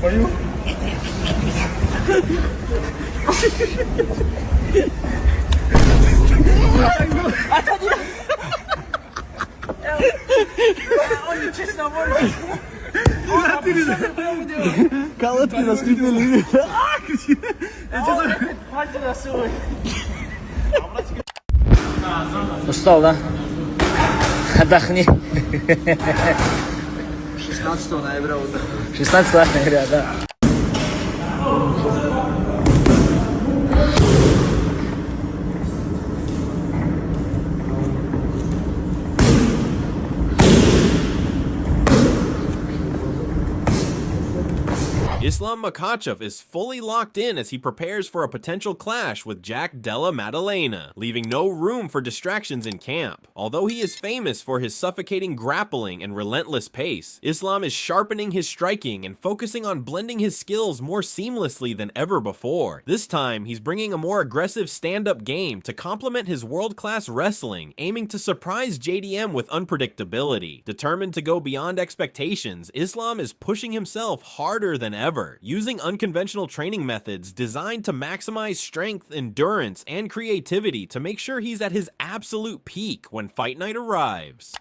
for you. Калатки наступили. Устал, да? Отдохни. 16 ноября утро. 16 ноября, да. Islam Makhachev is fully locked in as he prepares for a potential clash with Jack Della Maddalena, leaving no room for distractions in camp. Although he is famous for his suffocating grappling and relentless pace, Islam is sharpening his striking and focusing on blending his skills more seamlessly than ever before. This time, he's bringing a more aggressive stand-up game to complement his world-class wrestling, aiming to surprise JDM with unpredictability. Determined to go beyond expectations, Islam is pushing himself harder than ever, using unconventional training methods designed to maximize strength, endurance, and creativity to make sure he's at his absolute peak when fight night arrives.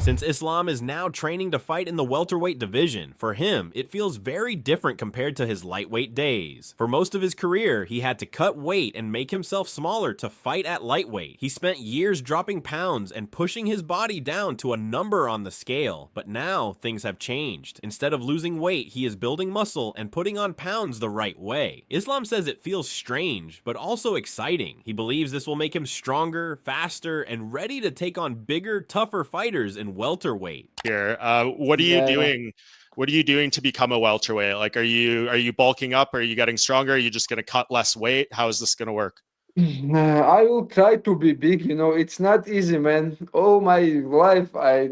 Since Islam is now training to fight in the welterweight division, for him, it feels very different compared to his lightweight days. For most of his career, he had to cut weight and make himself smaller to fight at lightweight. He spent years dropping pounds and pushing his body down to a number on the scale, but now things have changed. Instead of losing weight, he is building muscle and putting on pounds the right way. Islam says it feels strange, but also exciting. He believes this will make him stronger, faster, and ready to take on bigger, tougher fighters in welterweight. Here, what are you doing? What are you doing to become a welterweight? Like, are you bulking up? Are you getting stronger? Are you just going to cut less weight? How is this going to work? I will try to be big. You know, it's not easy, man. All my life I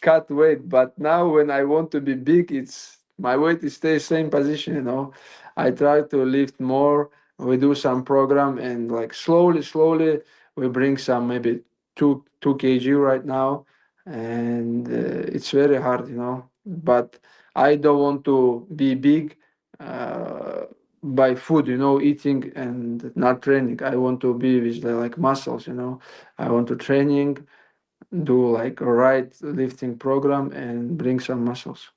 cut weight, but now when I want to be big, it's my weight is stay same position. You know, I try to lift more. We do some program and like slowly we bring some maybe two kg right now, and it's very hard, you know. But I don't want to be big. By food, you know, eating and not training. I want to be with the like muscles, you know. I want to training, do like a right lifting program and bring some muscles.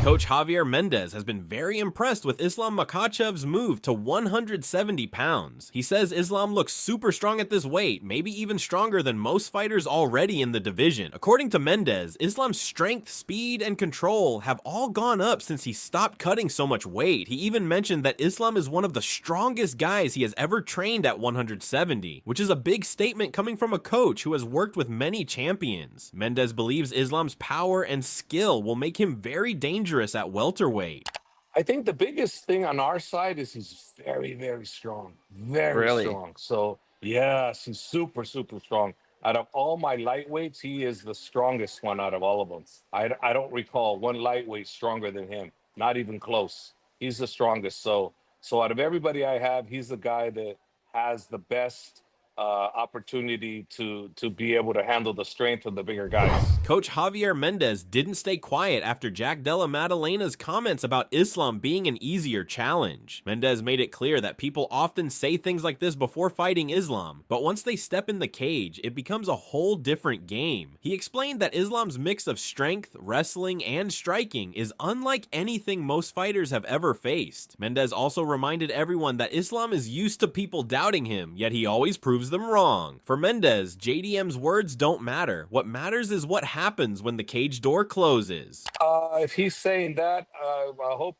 Coach Javier Mendez has been very impressed with Islam Makhachev's move to 170 pounds. He says Islam looks super strong at this weight, maybe even stronger than most fighters already in the division. According to Mendez, Islam's strength, speed, and control have all gone up since he stopped cutting so much weight. He even mentioned that Islam is one of the strongest guys he has ever trained at 170, which is a big statement coming from a coach who has worked with many champions. Mendez believes Islam's power and skill will make him very dangerous at welterweight. I think the biggest thing on our side is he's very, very strong. Very strong. So, yes, he's super, super strong. Out of all my lightweights, he is the strongest one out of all of them. I don't recall one lightweight stronger than him. Not even close. He's the strongest. So out of everybody I have, he's the guy that has the best opportunity to be able to handle the strength of the bigger guys. Coach Javier Mendez didn't stay quiet after Jack Della Maddalena's comments about Islam being an easier challenge. Mendez made it clear that people often say things like this before fighting Islam, but once they step in the cage, it becomes a whole different game. He explained that Islam's mix of strength, wrestling, and striking is unlike anything most fighters have ever faced. Mendez also reminded everyone that Islam is used to people doubting him, yet he always proves them wrong. For Mendez, JDM's words don't matter. What matters is what happens when the cage door closes. If he's saying that, I hope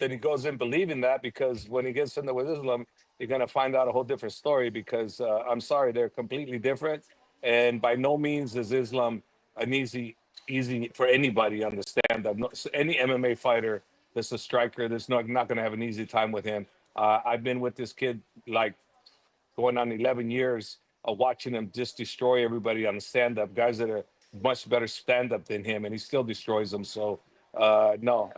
that he goes in believing that, because when he gets in there with Islam, you're going to find out a whole different story, because I'm sorry, they're completely different. And by no means is Islam an easy for anybody on the stand-up. Any MMA fighter that's a striker, that's not going to have an easy time with him. I've been with this kid like going on 11 years of watching him just destroy everybody on the stand-up, guys that are much better stand-up than him, and he still destroys them. So, no,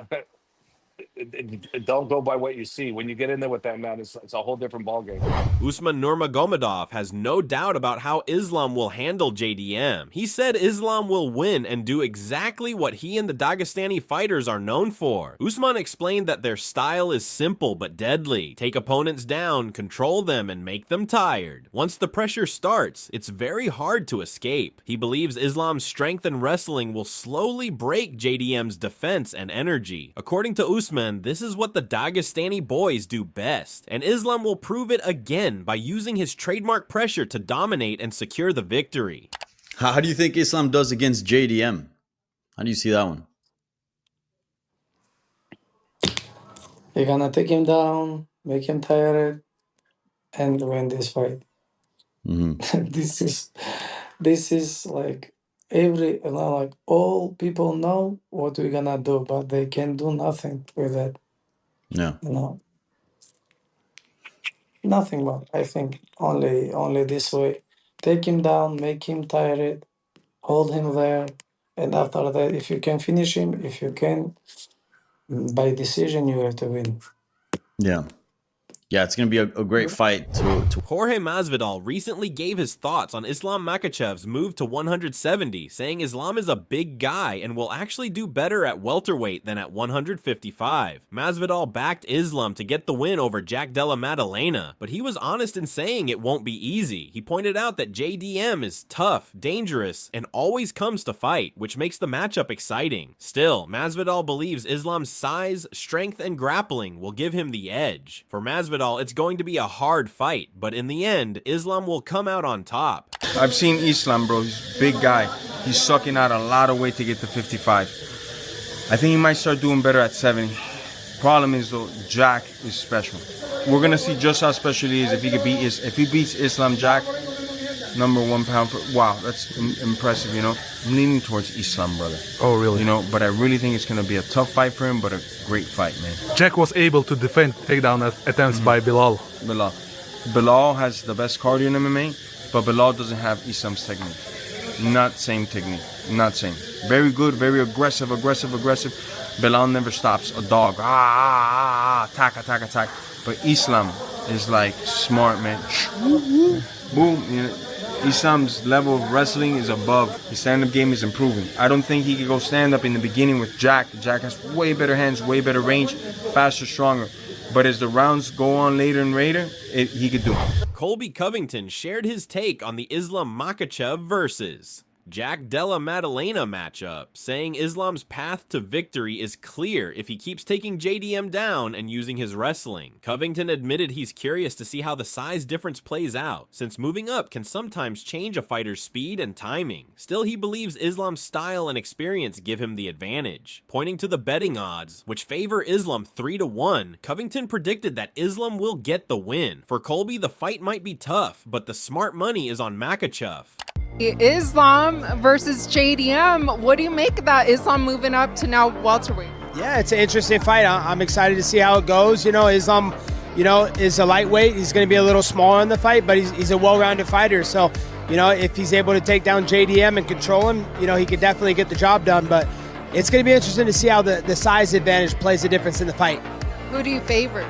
don't go by what you see. When you get in there with that man, it's a whole different ballgame. Usman Nurmagomedov has no doubt about how Islam will handle JDM. He said Islam will win and do exactly what he and the Dagestani fighters are known for. Usman explained that their style is simple but deadly. Take opponents down, control them, and make them tired. Once the pressure starts, it's very hard to escape. He believes Islam's strength and wrestling will slowly break JDM's defense and energy. According to Usman, this is what the Dagestani boys do best, and Islam will prove it again by using his trademark pressure to dominate and secure the victory. How do you think Islam does against JDM? How do you see that one? You're gonna take him down, make him tired, and win this fight. Mm-hmm. This is like like all people know what we're gonna do, but they can do nothing with it. Yeah. Nothing. But I think only this way. Take him down, make him tired, hold him there, and after that, if you can finish him, if you can, by decision, you have to win. Yeah. Yeah, it's going to be a great fight to Jorge Masvidal recently gave his thoughts on Islam Makhachev's move to 170, saying Islam is a big guy and will actually do better at welterweight than at 155. Masvidal backed Islam to get the win over Jack Della Maddalena, but he was honest in saying it won't be easy. He pointed out that JDM is tough, dangerous, and always comes to fight, which makes the matchup exciting. Still, Masvidal believes Islam's size, strength, and grappling will give him the edge. For Masvidal, it's going to be a hard fight, but in the end, Islam will come out on top. I've seen Islam, bro. He's a big guy. He's sucking out a lot of weight to get to 55. I think he might start doing better at 70. Problem is, though, Jack is special. We're gonna see just how special he is if he beats Islam Jack, #1 pound for. Wow, that's impressive. I'm leaning towards Islam, brother. Oh, really? But I really think it's gonna be a tough fight for him, but a great fight, man. Jack was able to defend takedown attempts by Bilal. Bilal has the best cardio in MMA, but Bilal doesn't have Islam's technique. Not same technique. Not same. Very good, very aggressive. Bilal never stops a dog. Attack. But Islam is like smart, man. Boom. Islam's level of wrestling is above. His stand-up game is improving. I don't think he could go stand-up in the beginning with Jack. Jack has way better hands, way better range, faster, stronger. But as the rounds go on later and later, he could do it. Colby Covington shared his take on the Islam Makhachev versus Jack Della Maddalena matchup, saying Islam's path to victory is clear if he keeps taking JDM down and using his wrestling. Covington admitted he's curious to see how the size difference plays out, since moving up can sometimes change a fighter's speed and timing. Still, he believes Islam's style and experience give him the advantage. Pointing to the betting odds, which favor Islam 3-1, Covington predicted that Islam will get the win. For Colby, the fight might be tough, but the smart money is on Makhachev. Islam versus JDM. What do you make of that? Islam moving up to now welterweight. Yeah, it's an interesting fight. I'm excited to see how it goes. Islam, is a lightweight. He's going to be a little smaller in the fight, but he's a well-rounded fighter. So, if he's able to take down JDM and control him, he could definitely get the job done. But it's going to be interesting to see how the size advantage plays a difference in the fight. Who do you favor?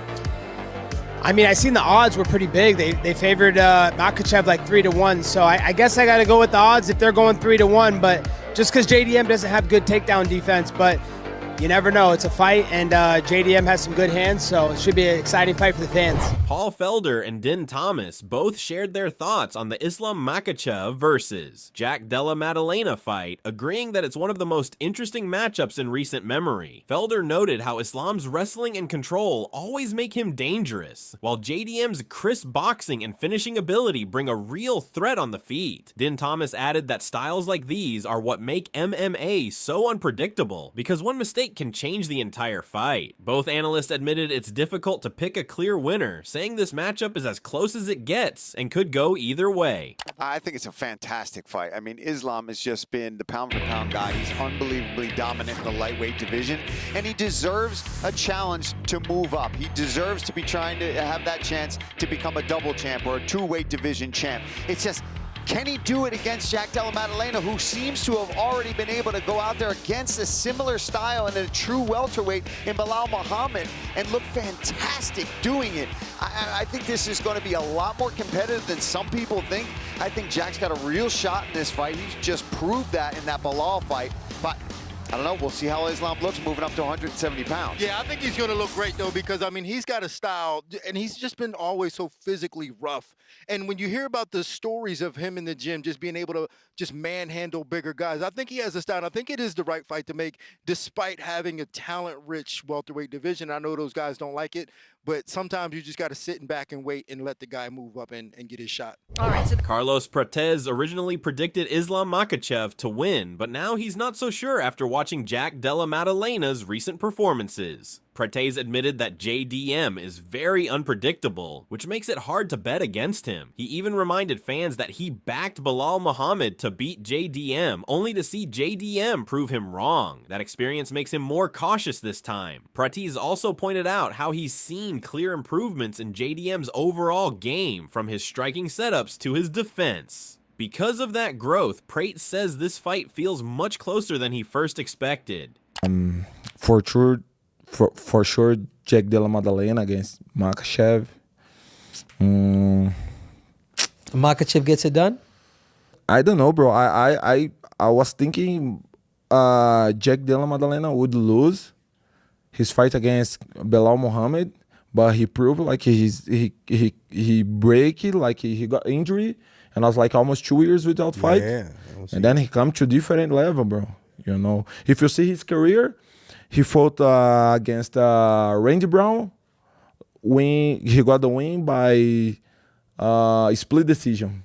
I mean, I seen the odds were pretty big. They favored Makhachev like 3-1. So I guess I got to go with the odds if they're going 3-1. But just because JDM doesn't have good takedown defense, but you never know. It's a fight, and JDM has some good hands, so it should be an exciting fight for the fans. Paul Felder and Din Thomas both shared their thoughts on the Islam Makhachev versus Jack Della Maddalena fight, agreeing that it's one of the most interesting matchups in recent memory. Felder noted how Islam's wrestling and control always make him dangerous, while JDM's crisp boxing and finishing ability bring a real threat on the feet. Din Thomas added that styles like these are what make MMA so unpredictable, because one mistake can change the entire fight. Both analysts admitted it's difficult to pick a clear winner, saying this matchup is as close as it gets and could go either way. I think it's a fantastic fight. I mean, Islam has just been the pound-for-pound guy. He's unbelievably dominant in the lightweight division, and he deserves a challenge to move up. He deserves to be trying to have that chance to become a double champ or a two-weight division champ. It's just Can he do it against Jack Della Maddalena, who seems to have already been able to go out there against a similar style and a true welterweight in Belal Muhammad and look fantastic doing it? I think this is going to be a lot more competitive than some people think. I think Jack's got a real shot in this fight. He's just proved that in that Belal fight. But I don't know. We'll see how Islam looks moving up to 170 pounds. Yeah, I think he's going to look great, though, because, I mean, he's got a style, and he's just been always so physically rough. And when you hear about the stories of him in the gym, just being able to just manhandle bigger guys, I think he has a style. I think it is the right fight to make, despite having a talent-rich welterweight division. I know those guys don't like it, but sometimes you just got to sit back and wait and let the guy move up and get his shot. All right, so Carlos Prates originally predicted Islam Makhachev to win, but now he's not so sure after watching Jack Della Maddalena's recent performances. Prates admitted that JDM is very unpredictable, which makes it hard to bet against him. He even reminded fans that he backed Belal Muhammad to beat JDM, only to see JDM prove him wrong. That experience makes him more cautious this time. Prates also pointed out how he's seen clear improvements in JDM's overall game, from his striking setups to his defense. Because of that growth, Prates says this fight feels much closer than he first expected. For sure, Jack Della Maddalena against Makhachev. Makhachev gets it done? I don't know, bro. I was thinking Jack Della Maddalena would lose his fight against Belal Muhammad, but he proved like he break it, like he got injury, and I was like almost 2 years without fight. Yeah, and then he come to different level, bro. You know, if you see his career, he fought against Randy Brown. He got the win by split decision.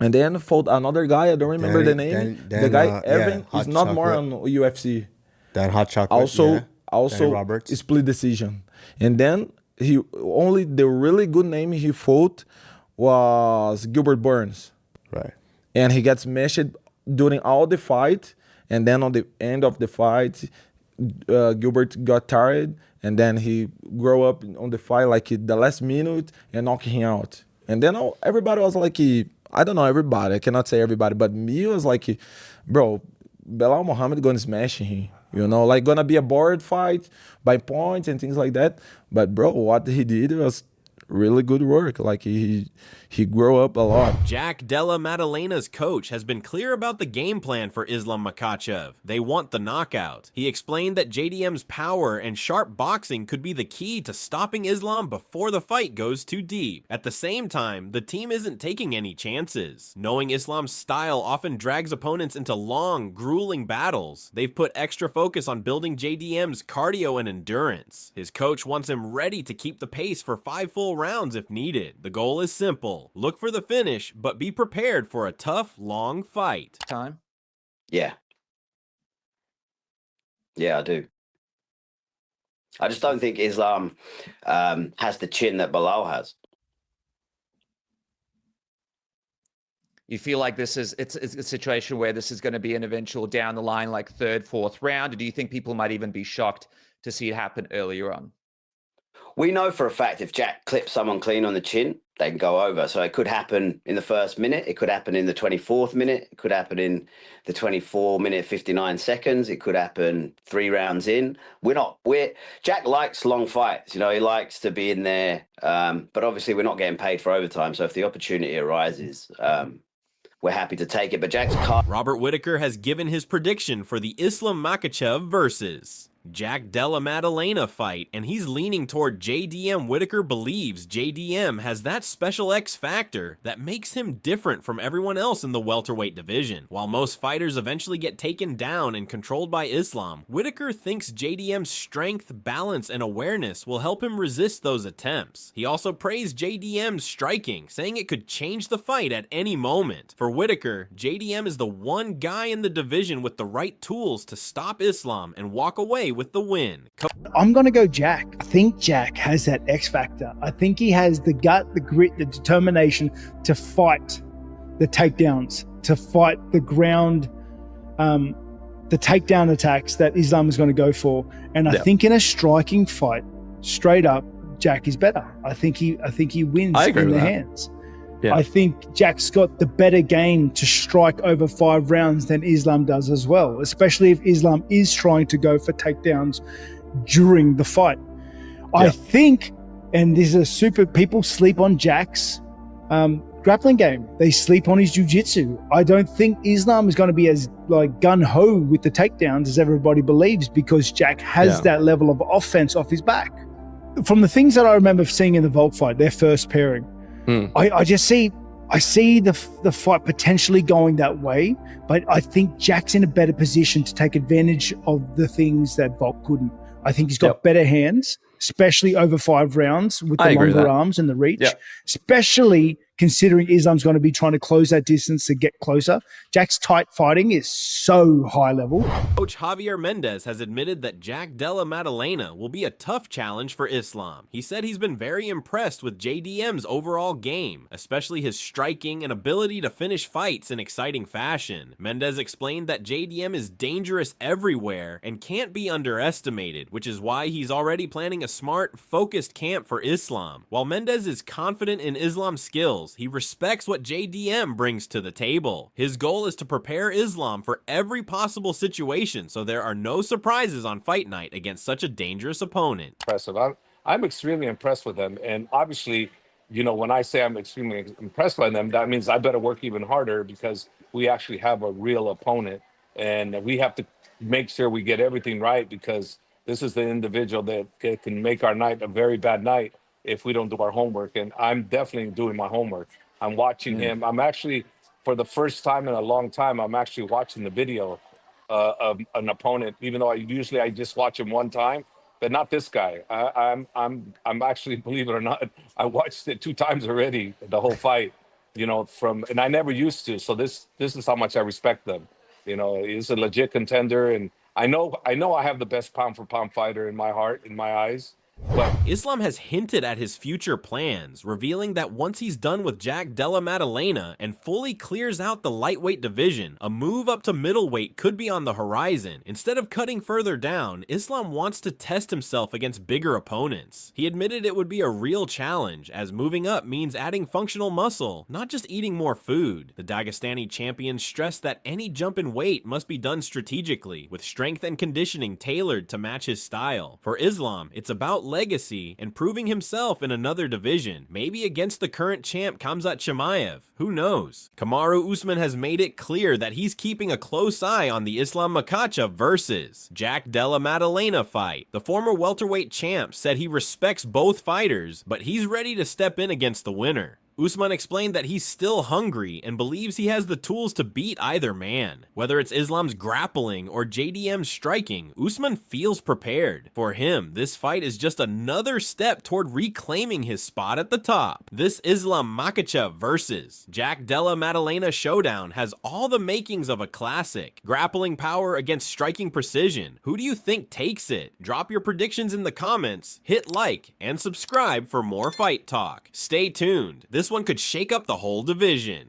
And then fought another guy, I don't remember the name. The guy, Evan, is not Chocolate. more on UFC. Dan Hot Chocolate. Also Roberts. split decision. And then only the really good name he fought was Gilbert Burns. Right. And he gets smashed during all the fight. And then on the end of the fight, Gilbert got tired, and then he grew up on the fight like the last minute and knocked him out. And then everybody was like, I don't know everybody, I cannot say everybody, but me was like, bro, Belal Muhammad gonna smash him. You know, like gonna be a board fight by points and things like that. But bro, what he did was really good work. Like he grew up a lot. Jack Della Maddalena's coach has been clear about the game plan for Islam Makhachev. They want the knockout. He explained that JDM's power and sharp boxing could be the key to stopping Islam before the fight goes too deep. At the same time, the team isn't taking any chances. Knowing Islam's style often drags opponents into long, grueling battles, they've put extra focus on building JDM's cardio and endurance. His coach wants him ready to keep the pace for 5 full rounds if needed. The goal is simple. Look for the finish, but be prepared for a tough, long fight. Time? Yeah. Yeah, I do. I just don't think Islam has the chin that Belal has. You feel like it's a situation where this is going to be an eventual down the line, like 3rd, 4th round? Or do you think people might even be shocked to see it happen earlier on? We know for a fact if Jack clips someone clean on the chin, they can go over. So it could happen in the 1st minute. It could happen in the 24th minute. It could happen in the 24-minute, 59 seconds. It could happen 3 rounds in. Jack likes long fights. You know, he likes to be in there. But obviously we're not getting paid for overtime. So if the opportunity arises, we're happy to take it. But Jack's Robert Whittaker has given his prediction for the Islam Makhachev versus Jack Della Maddalena fight, and he's leaning toward JDM. Whittaker believes JDM has that special X factor that makes him different from everyone else in the welterweight division. While most fighters eventually get taken down and controlled by Islam, Whittaker thinks JDM's strength, balance, and awareness will help him resist those attempts. He also praised JDM's striking, saying it could change the fight at any moment. For Whittaker, JDM is the one guy in the division with the right tools to stop Islam and walk away with the win. I'm going to go Jack. I think Jack has that X factor. I think he has the gut, the grit, the determination to fight the takedowns, to fight the ground, the takedown attacks that Islam is going to go for. And I think in a striking fight, straight up, Jack is better. I think he wins in the hands. I think Jack's got the better game to strike over 5 rounds than Islam does as well, especially if Islam is trying to go for takedowns during the fight. I think, and this is people sleep on Jack's grappling game. They sleep on his jiu-jitsu. I don't think Islam is going to be as like gun-ho with the takedowns as everybody believes, because Jack has that level of offense off his back. From the things that I remember seeing in the Volk fight, their first pairing, I see the fight potentially going that way, but I think Jack's in a better position to take advantage of the things that Volk couldn't. I think he's got better hands, especially over 5 rounds with the longer arms and the reach, especially considering Islam's going to be trying to close that distance to get closer. Jack's tight fighting is so high level. Coach Javier Mendez has admitted that Jack Della Maddalena will be a tough challenge for Islam. He said he's been very impressed with JDM's overall game, especially his striking and ability to finish fights in exciting fashion. Mendez explained that JDM is dangerous everywhere and can't be underestimated, which is why he's already planning a smart, focused camp for Islam. While Mendez is confident in Islam's skills, he respects what JDM brings to the table. His goal is to prepare Islam for every possible situation, so there are no surprises on fight night against such a dangerous opponent. Impressive. I'm extremely impressed with them, and obviously, you know, when I say I'm extremely impressed by them, that means I better work even harder, because we actually have a real opponent, and we have to make sure we get everything right, because this is the individual that can make our night a very bad night if we don't do our homework. And I'm definitely doing my homework. I'm watching him. I'm actually, for the first time in a long time, I'm actually watching the video of an opponent, even though I just watch him one time, but not this guy. I'm actually, believe it or not, I watched it 2 times already, the whole fight, you know, and I never used to. So this is how much I respect them. You know, he's a legit contender, and I know I have the best pound for pound fighter in my heart, in my eyes. But Islam has hinted at his future plans, revealing that once he's done with Jack Della Maddalena and fully clears out the lightweight division, a move up to middleweight could be on the horizon. Instead of cutting further down, Islam wants to test himself against bigger opponents. He admitted it would be a real challenge, as moving up means adding functional muscle, not just eating more food. The Dagestani champion stressed that any jump in weight must be done strategically, with strength and conditioning tailored to match his style. For Islam, it's about legacy and proving himself in another division, maybe against the current champ Khamzat Chimaev. Who knows? Kamaru Usman has made it clear that he's keeping a close eye on the Islam Makhachev versus Jack Della Maddalena fight. The former welterweight champ said he respects both fighters, but he's ready to step in against the winner. Usman explained that he's still hungry and believes he has the tools to beat either man. Whether it's Islam's grappling or JDM's striking, Usman feels prepared. For him, this fight is just another step toward reclaiming his spot at the top. This Islam Makhachev versus Jack Della Maddalena showdown has all the makings of a classic. Grappling power against striking precision. Who do you think takes it? Drop your predictions in the comments, hit like, and subscribe for more fight talk. Stay tuned. This one could shake up the whole division.